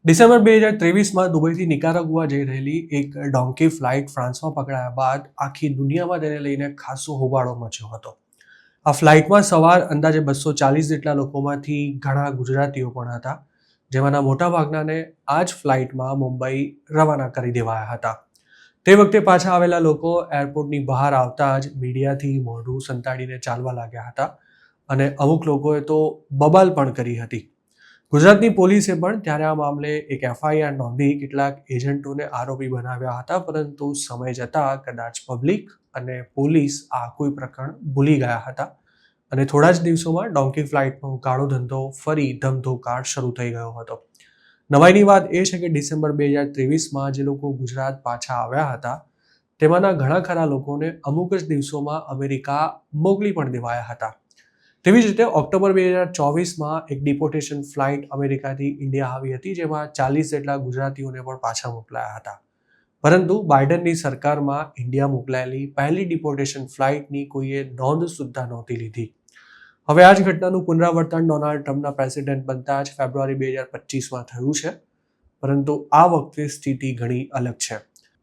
December 2023માં દુબઈથી નિકારાગુઆ જઈ રહેલી એક ડોન્કી ફ્લાઇટ ફ્રાન્સમાં પકડાયા બાદ આખી દુનિયામાં તેને લઈને ખાસો હોબાળો મચ્યો હતો. આ ફ્લાઇટમાં સવાર અંદાજે 240 જેટલા લોકોમાંથી ઘણા ગુજરાતીઓ પણ હતા, જેમાંના મોટાભાગનાને આ જ ફ્લાઇટમાં મુંબઈ રવાના કરી દેવાયા હતા. તે વખતે પાછા આવેલા લોકો એરપોર્ટની બહાર આવતા જ મીડિયાથી મોઢું સંતાડીને ચાલવા લાગ્યા હતા અને અમુક લોકોએ તો બબાલ પણ કરી હતી. ગુજરાતની પોલીસે પણ ત્યારે આ મામલે એક એફઆઈઆર નોંધી કેટલાક એજન્ટોને આરોપી બનાવ્યા હતા, પરંતુ સમય જતાં કદાચ પબ્લિક અને પોલીસ આ કોઈ પ્રકરણ ભૂલી ગયા હતા અને થોડા જ દિવસોમાં ડોન્કી ફ્લાઇટનો કાળો ધંધો ફરી ધમધોકાર શરૂ થઈ ગયો હતો. નવાઈની વાત એ છે કે ડિસેમ્બર 2023માં જે લોકો ગુજરાત પાછા આવ્યા હતા તેમાંના ઘણા ખરા લોકોને અમુક જ દિવસોમાં અમેરિકા મોકલી પણ દેવાયા હતા. તેવી જ રીતે ઓક્ટોબર 2024માં એક ડિપોર્ટેશન ફ્લાઇટ અમેરિકાથી ઇન્ડિયા આવી હતી, જેમાં 40 જેટલા ગુજરાતીઓને પણ પાછા મોકલાયા હતા. પરંતુ બાઇડનની સરકારમાં ઇન્ડિયા મોકલાયેલી પહેલી ડિપોર્ટેશન ફ્લાઇટની કોઈએ નોંધ સુદ્ધા નહોતી લીધી. હવે આ જ ઘટનાનું પુનરાવર્તન ડોનાલ્ડ ટ્રમ્પના પ્રેસિડેન્ટ બનતા જ ફેબ્રુઆરી 2025માં થયું છે, પરંતુ આ વખતે સ્થિતિ ઘણી અલગ છે.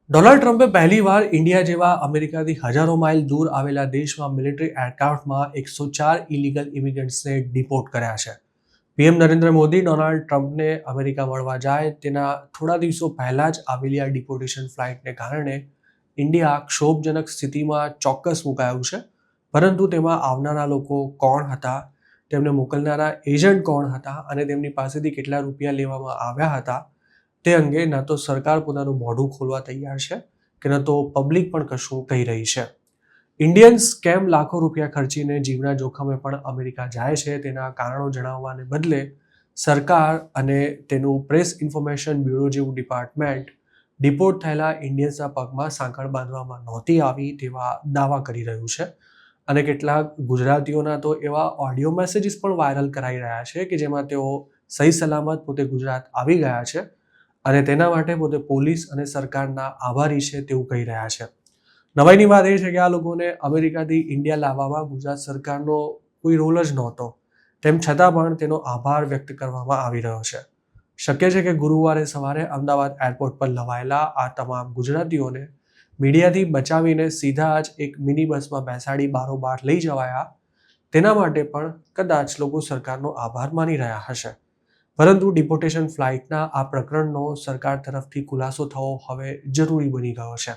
ડોનાલ્ડ ટ્રમ્પે પહેલીવાર ઇન્ડિયા જેવા અમેરિકાથી હજારો માઇલ દૂર આવેલા દેશમાં મિલિટરી એરક્રાફ્ટમાં 104 ઇલીગલ ઇમિગ્રન્ટ્સને ડિપોર્ટ કર્યા છે. પીએમ નરેન્દ્ર મોદી ડોનાલ્ડ ટ્રમ્પને અમેરિકા મળવા જાય તેના થોડા દિવસો પહેલા જ આવેલી આ ડિપોર્ટેશન ફ્લાઇટને કારણે ઇન્ડિયા ક્ષોભજનક સ્થિતિમાં ચોક્કસ મુકાયું છે, પરંતુ તેમાં આવનારા લોકો કોણ હતા, તેમને મોકલનારા એજન્ટ કોણ હતા અને તેમની પાસેથી કેટલા રૂપિયા લેવામાં આવ્યા હતા તે અંગે ન તો સરકાર પોતાનું મોઢું ખોલવા તૈયાર છે કે ન તો પબ્લિક પણ કશું કહી રહી છે. ઇન્ડિયન્સ કેમ લાખો રૂપિયા ખર્ચીને જીવના જોખમે પણ અમેરિકા જાય છે તેના કારણો જણાવવાને બદલે સરકાર અને તેનું પ્રેસ ઇન્ફોર્મેશન બ્યુરો જેવું ડિપાર્ટમેન્ટ ડિપોર્ટ થયેલા ઇન્ડિયન્સના પગમાં સાંકળ બાંધવામાં નહોતી આવી તેવા દાવા કરી રહ્યું છે અને કેટલાક ગુજરાતીઓના તો એવા ઓડિયો મેસેજીસ પણ વાયરલ કરાઈ રહ્યા છે કે જેમાં તેઓ સહી સલામત પોતે ગુજરાત આવી ગયા છે અને તેના માટે પોતે પોલીસ અને સરકારના આભારી છે તેવું કહી રહ્યા છે. નવાઈની વાત એ છે કે આ લોકોને અમેરિકાથી ઇન્ડિયા લાવવામાં ગુજરાત સરકારનો કોઈ રોલ જ નહોતો, તેમ છતાં પણ તેનો આભાર વ્યક્ત કરવામાં આવી રહ્યો છે. શક્ય છે કે ગુરુવારે સવારે અમદાવાદ એરપોર્ટ પર લવાયેલા આ તમામ ગુજરાતીઓને મીડિયાથી બચાવીને સીધા જ એક મિની બસમાં બેસાડી બારોબાર લઈ જવાયા, તેના માટે પણ કદાચ લોકો સરકારનો આભાર માની રહ્યા હશે. પરંતુ ડિપોર્ટેશન ફ્લાઇટના આ પ્રકરણનો સરકાર તરફથી ખુલાસો થવો હવે જરૂરી બની ગયો છે.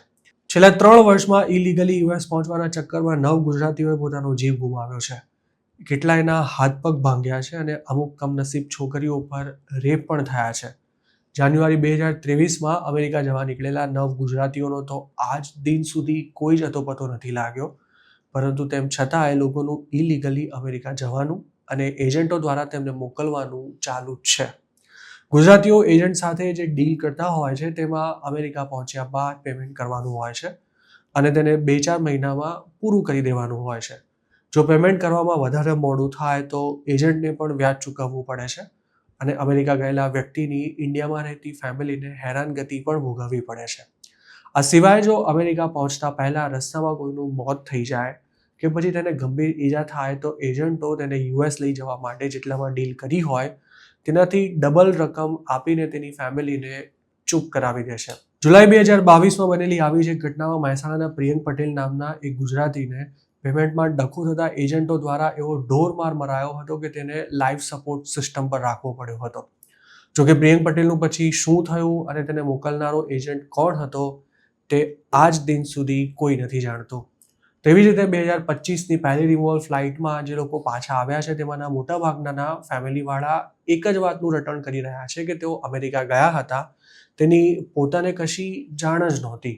છેલ્લા 3 વર્ષમાં ઇલીગલી યુએસ પહોંચવાના ચક્કરમાં 9 ગુજરાતીઓએ પોતાનો જીવ ગુમાવ્યો છે. કેટલાયના હાથ પગ ભાંગ્યા છે અને અમુક કમનસીબ છોકરીઓ પર રેપ પણ થયા છે. જાન્યુઆરી 2023માં અમેરિકા જવા નીકળેલા 9 ગુજરાતીઓનો તો આજ દિન સુધી કોઈ જ અતોપતો નથી લાગ્યો, પરંતુ તેમ છતાં એ લોકોનું ઇલીગલી અમેરિકા જવાનું અને એજન્ટો દ્વારા તેમને મોકલવાનું ચાલુ જ છે. ગુજરાતીઓ એજન્ટ સાથે જે ડીલ કરતા હોય છે તેમાં અમેરિકા પહોંચ્યા બાદ પેમેન્ટ કરવાનું હોય છે અને તેને 2-4 મહિનામાં પૂરું કરી દેવાનું હોય છે. જો પેમેન્ટ કરવામાં વધારે મોડું થાય તો એજન્ટને પણ વ્યાજ ચૂકવવું પડે છે અને અમેરિકા ગયેલા વ્યક્તિની ઇન્ડિયામાં રહેતી ફેમિલીને હેરાનગતિ પણ ભોગવવી પડે છે. આ સિવાય જો અમેરિકા પહોંચતા પહેલાં રસ્તામાં કોઈનું મોત થઈ જાય કે પછી તેને ગંભીર ઈજા થાય તો એજન્ટો તેને યુએસ લઈ જવા માટે જેટલામાં ડીલ કરી હોય તેનાથી ડબલ રકમ આપીને તેની ફેમિલીને ચૂપ કરાવી દેશે. જુલાઈ 2022માં બનેલી આવી જ એક ઘટનામાં મહેસાણાના પ્રિયંક પટેલ નામના એક ગુજરાતીને પેમેન્ટમાં ડખો થતા એજન્ટો દ્વારા એવો ઢોરમાર મરાયો હતો કે તેને લાઈફ સપોર્ટ સિસ્ટમ પર રાખવો પડ્યો હતો. જોકે પ્રિયંક પટેલનું પછી શું થયું અને તેને મોકલનારો એજન્ટ કોણ હતો તે આજ દિન સુધી કોઈ નથી જાણતું. તેવી જ રીતે 2025ની પહેલી રિમૂવલ ફ્લાઇટમાં જે લોકો પાછા આવ્યા છે તેમાંના મોટાભાગના ફેમિલીવાળા એક જ વાતનું રટણ કરી રહ્યા છે કે તેઓ અમેરિકા ગયા હતા, તેની પોતાને કશી જાણ જ નહોતી.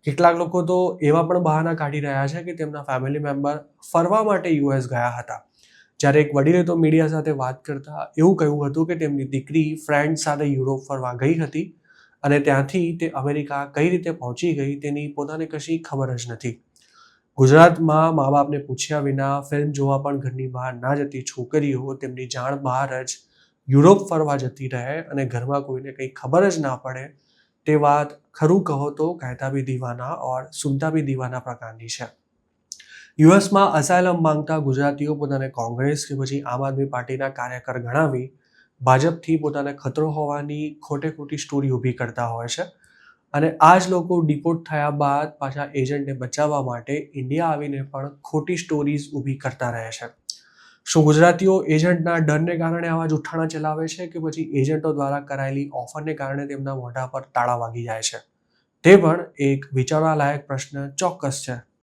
કેટલાક લોકો તો એવા પણ બહાના કાઢી રહ્યા છે કે તેમના ફેમિલી મેમ્બર ફરવા માટે યુએસ ગયા હતા, જ્યારે એક વડીલે તો મીડિયા સાથે વાત કરતા એવું કહ્યું હતું કે તેમની દીકરી ફ્રેન્ડ સાથે યુરોપ ફરવા ગઈ હતી અને ત્યાંથી તે અમેરિકા કઈ રીતે પહોંચી ગઈ તેની પોતાને કશી ખબર જ નથી. ગુજરાતમાં મા બાપને પૂછ્યા વિના ફિલ્મ જોવા પણ ઘરની બહાર ના જતી છોકરીઓ તેમની જાણ બહાર જ યુરોપ ફરવા જતી રહે અને ઘરમાં કોઈને કંઈ ખબર જ ના પડે, તે વાત ખરું કહો તો કહેતા ભી દીવાના ઓર સુનતા ભી દીવાના પ્રકારની છે. યુએસમાં અસાયલમ માંગતા ગુજરાતીઓ પોતાને કોંગ્રેસ કે પછી આમ આદમી પાર્ટીના કાર્યકર ગણાવી ભાજપથી પોતાને ખતરો હોવાની ખોટે ખોટી સ્ટોરી ઊભી કરતા હોય છે. અને આ જ લોકો ડિપોર્ટ થયા બાદ પાછા એજન્ટને બચાવવા માટે ઇન્ડિયા આવીને પણ ખોટી સ્ટોરીઝ ઊભી કરતા રહે છે. શું ગુજરાતીઓ એજન્ટના ડરને કારણે આવા જુઠ્ઠાણા ચલાવે છે કે પછી એજન્ટો દ્વારા કરાયેલી ઓફરને કારણે તેમના મોઢા પર તાળા વાગી જાય છે? તે પણ એક વિચારવા લાયક પ્રશ્ન ચોક્કસ છે.